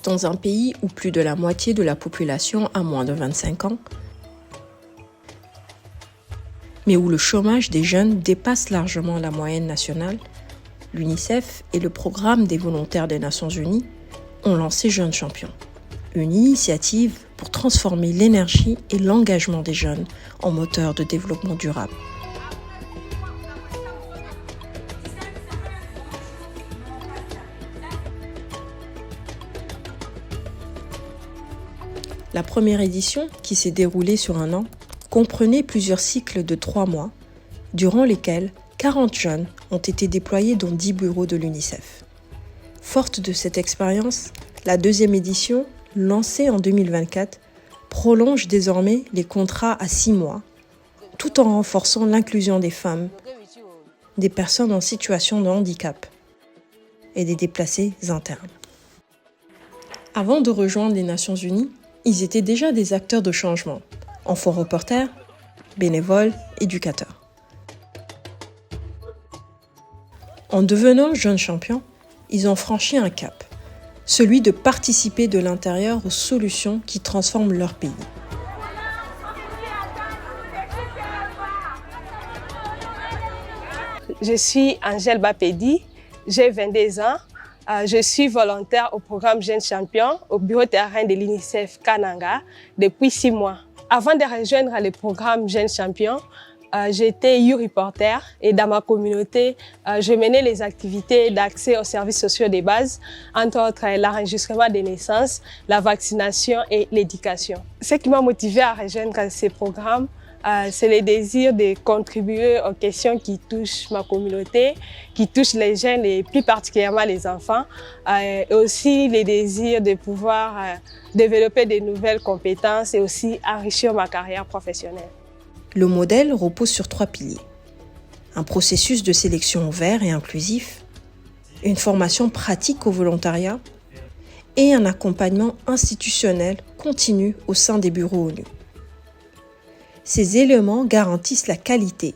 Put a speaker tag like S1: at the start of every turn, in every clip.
S1: Dans un pays où plus de la moitié de la population a moins de 25 ans, mais où le chômage des jeunes dépasse largement la moyenne nationale, l'UNICEF et le Programme des volontaires des Nations Unies ont lancé Jeunes Champions, une initiative pour transformer l'énergie et l'engagement des jeunes en moteur de développement durable. La première édition, qui s'est déroulée sur un an, comprenait plusieurs cycles de 3 mois, durant lesquels 40 jeunes ont été déployés dans 10 bureaux de l'UNICEF. Forte de cette expérience, la deuxième édition, lancée en 2024, prolonge désormais les contrats à 6 mois, tout en renforçant l'inclusion des femmes, des personnes en situation de handicap et des déplacés internes. Avant de rejoindre les Nations Unies, ils étaient déjà des acteurs de changement, enfants reporters, bénévoles, éducateurs. En devenant jeunes champions, ils ont franchi un cap, celui de participer de l'intérieur aux solutions qui transforment leur pays.
S2: Je suis Angèle Bapedi, j'ai 22 ans. Je suis volontaire au programme Jeunes Champions au bureau terrain de l'UNICEF Kananga depuis 6 mois. Avant de rejoindre le programme Jeunes Champions, j'étais youth reporter et dans ma communauté, je menais les activités d'accès aux services sociaux de base, entre autres l'enregistrement des naissances, la vaccination et l'éducation. Ce qui m'a motivée à rejoindre ces programmes, c'est le désir de contribuer aux questions qui touchent ma communauté, qui touchent les jeunes et plus particulièrement les enfants, et aussi le désir de pouvoir développer de nouvelles compétences et aussi enrichir ma carrière professionnelle.
S1: Le modèle repose sur 3 piliers. Un processus de sélection ouvert et inclusif, une formation pratique au volontariat et un accompagnement institutionnel continu au sein des bureaux ONU. Ces éléments garantissent la qualité,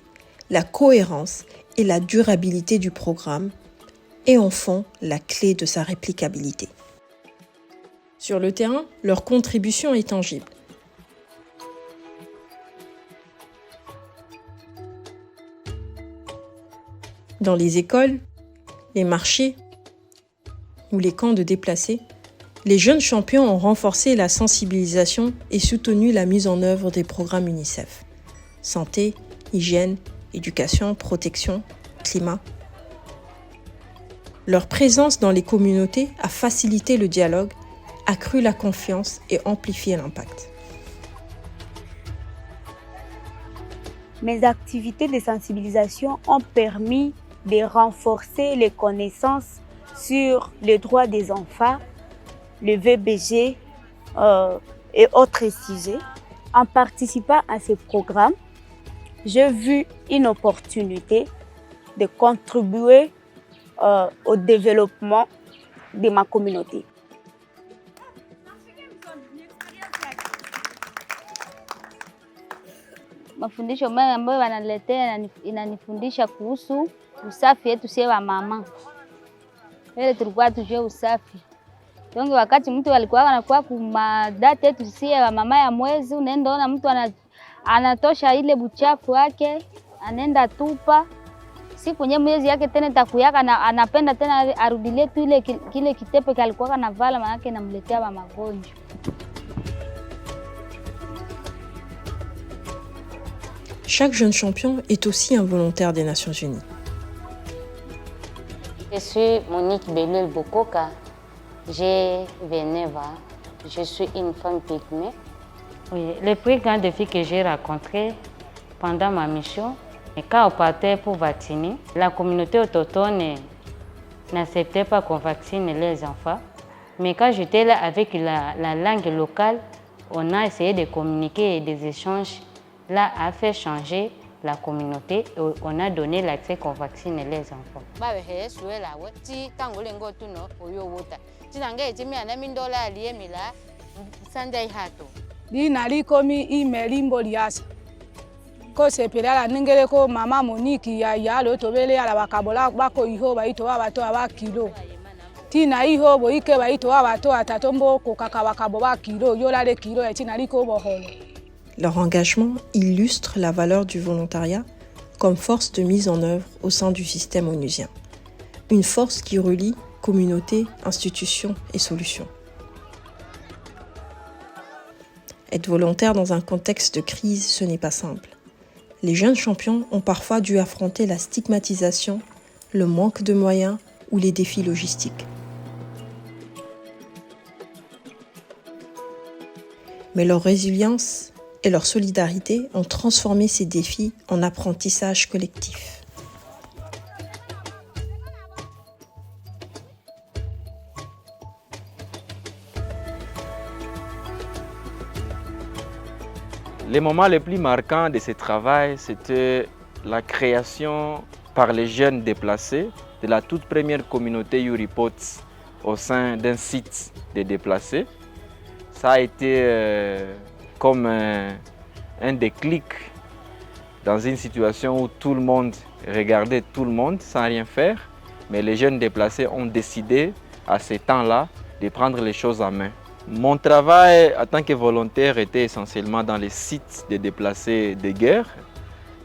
S1: la cohérence et la durabilité du programme et en font la clé de sa réplicabilité. Sur le terrain, leur contribution est tangible. Dans les écoles, les marchés ou les camps de déplacés, les jeunes champions ont renforcé la sensibilisation et soutenu la mise en œuvre des programmes UNICEF. Santé, hygiène, éducation, protection, climat. Leur présence dans les communautés a facilité le dialogue, accru la confiance et amplifié l'impact.
S3: Mes activités de sensibilisation ont permis de renforcer les connaissances sur les droits des enfants, le VBG et autres sujets. En participant à ce programme, j'ai vu une opportunité de contribuer au développement de ma communauté.
S4: Mafundisho mengi ambayo wanaletea inanifundisha kuhusu usafi yetu sie wa mama. Ile tulikuwa tujue usafi. Donge wakati mtu alikuwa anakuwa kumadate yetu sie wa mama ya mwezi, unaenda ona mtu anatosha ile buchafu wake, anaenda tupa. Siku nye mwezi yake tena takuyaka na anapenda tena arudilie tu ile kile kitepe kalikuwa anavala maana yake inamletea wa magonjwa.
S1: Chaque jeune champion est aussi un volontaire des Nations Unies.
S5: Je suis Monique Belul Bokoka, j'ai 29 ans, je suis une femme pygmée. Oui, le plus grand défi que j'ai rencontré pendant ma mission, et quand on partait pour vacciner, la communauté autochtone n'acceptait pas qu'on vaccine les enfants. Mais quand j'étais là avec la langue locale, on a essayé de communiquer et des échanges. Là, a fait changer la communauté, on a donné l'accès qu'on vaccine les enfants.
S6: kosepelala ningeleko mama Monique ya yalo tobele ala bakabola bako iho baito abato abakilo tina iho boike baito abato atatombo kokaka bakabo bakilo yolale kilo ya tina liko boholo.
S1: Leur engagement illustre la valeur du volontariat comme force de mise en œuvre au sein du système onusien. Une force qui relie communauté, institutions et solutions. Être volontaire dans un contexte de crise, ce n'est pas simple. Les jeunes champions ont parfois dû affronter la stigmatisation, le manque de moyens ou les défis logistiques. Mais leur résilience et leur solidarité ont transformé ces défis en apprentissage collectif.
S7: Les moments les plus marquants de ce travail, c'était la création par les jeunes déplacés de la toute première communauté Yuripots au sein d'un site de déplacés. Ça a été comme un déclic dans une situation où tout le monde regardait tout le monde sans rien faire, mais les jeunes déplacés ont décidé à ce temps-là de prendre les choses en main. Mon travail en tant que volontaire était essentiellement dans les sites de déplacés de guerre,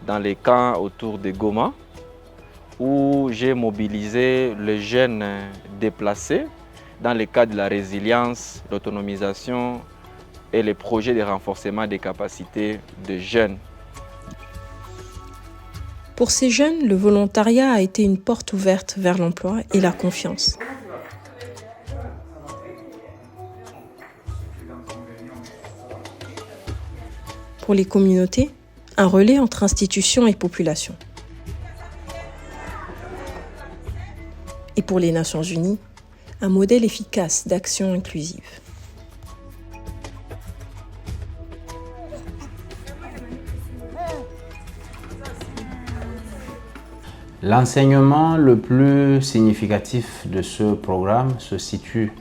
S7: dans les camps autour de Goma, où j'ai mobilisé les jeunes déplacés dans le cadre de la résilience, l'autonomisation et les projets de renforcement des capacités de jeunes.
S1: Pour ces jeunes, le volontariat a été une porte ouverte vers l'emploi et la confiance. Pour les communautés, un relais entre institutions et populations. Et pour les Nations Unies, un modèle efficace d'action inclusive.
S8: L'enseignement le plus significatif de ce programme se situe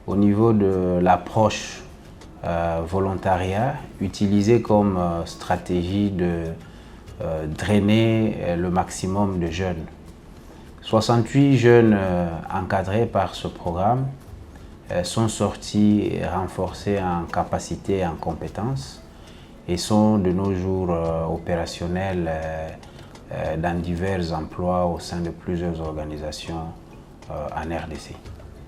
S8: au niveau de l'approche volontariat utilisé comme stratégie de drainer le maximum de jeunes. 68 jeunes encadrés par ce programme sont sortis renforcés en capacité et en compétences et sont de nos jours opérationnels dans divers emplois au sein de plusieurs organisations en RDC.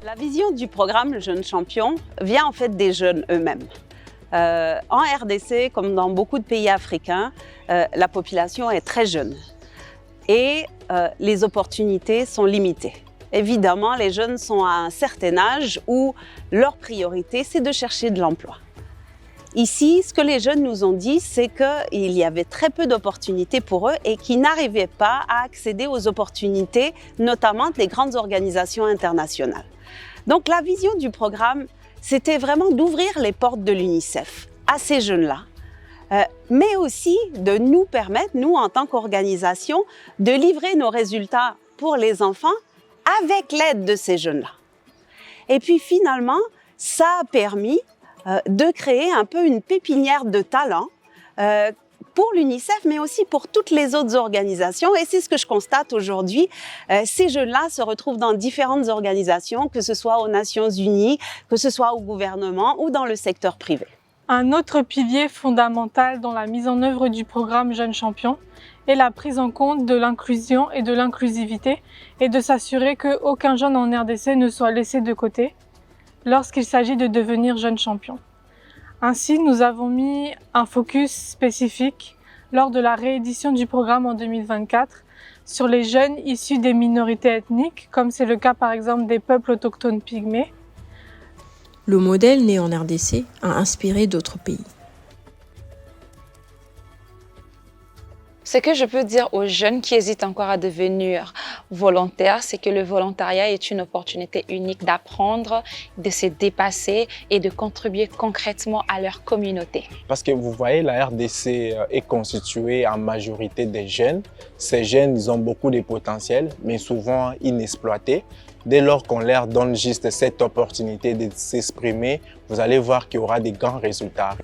S9: La vision du programme Jeunes Champions vient en fait des jeunes eux-mêmes. En RDC, comme dans beaucoup de pays africains, la population est très jeune et les opportunités sont limitées. Évidemment, les jeunes sont à un certain âge où leur priorité, c'est de chercher de l'emploi. Ici, ce que les jeunes nous ont dit, c'est qu'il y avait très peu d'opportunités pour eux et qu'ils n'arrivaient pas à accéder aux opportunités, notamment des grandes organisations internationales. Donc la vision du programme, c'était vraiment d'ouvrir les portes de l'UNICEF à ces jeunes-là, mais aussi de nous permettre, nous en tant qu'organisation, de livrer nos résultats pour les enfants avec l'aide de ces jeunes-là. Et puis finalement, ça a permis de créer un peu une pépinière de talents pour l'UNICEF, mais aussi pour toutes les autres organisations. Et c'est ce que je constate aujourd'hui. Ces jeunes-là se retrouvent dans différentes organisations, que ce soit aux Nations Unies, que ce soit au gouvernement ou dans le secteur privé.
S10: Un autre pilier fondamental dans la mise en œuvre du programme Jeunes Champions est la prise en compte de l'inclusion et de l'inclusivité et de s'assurer qu'aucun jeune en RDC ne soit laissé de côté lorsqu'il s'agit de devenir jeune champion. Ainsi, nous avons mis un focus spécifique lors de la réédition du programme en 2024 sur les jeunes issus des minorités ethniques, comme c'est le cas par exemple des peuples autochtones pygmées.
S1: Le modèle né en RDC a inspiré d'autres pays.
S11: Ce que je peux dire aux jeunes qui hésitent encore à devenir volontaires, c'est que le volontariat est une opportunité unique d'apprendre, de se dépasser et de contribuer concrètement à leur communauté.
S12: Parce que vous voyez, la RDC est constituée en majorité des jeunes. Ces jeunes, ils ont beaucoup de potentiel, mais souvent inexploités. Dès lors qu'on leur donne juste cette opportunité de s'exprimer, vous allez voir qu'il y aura des grands résultats.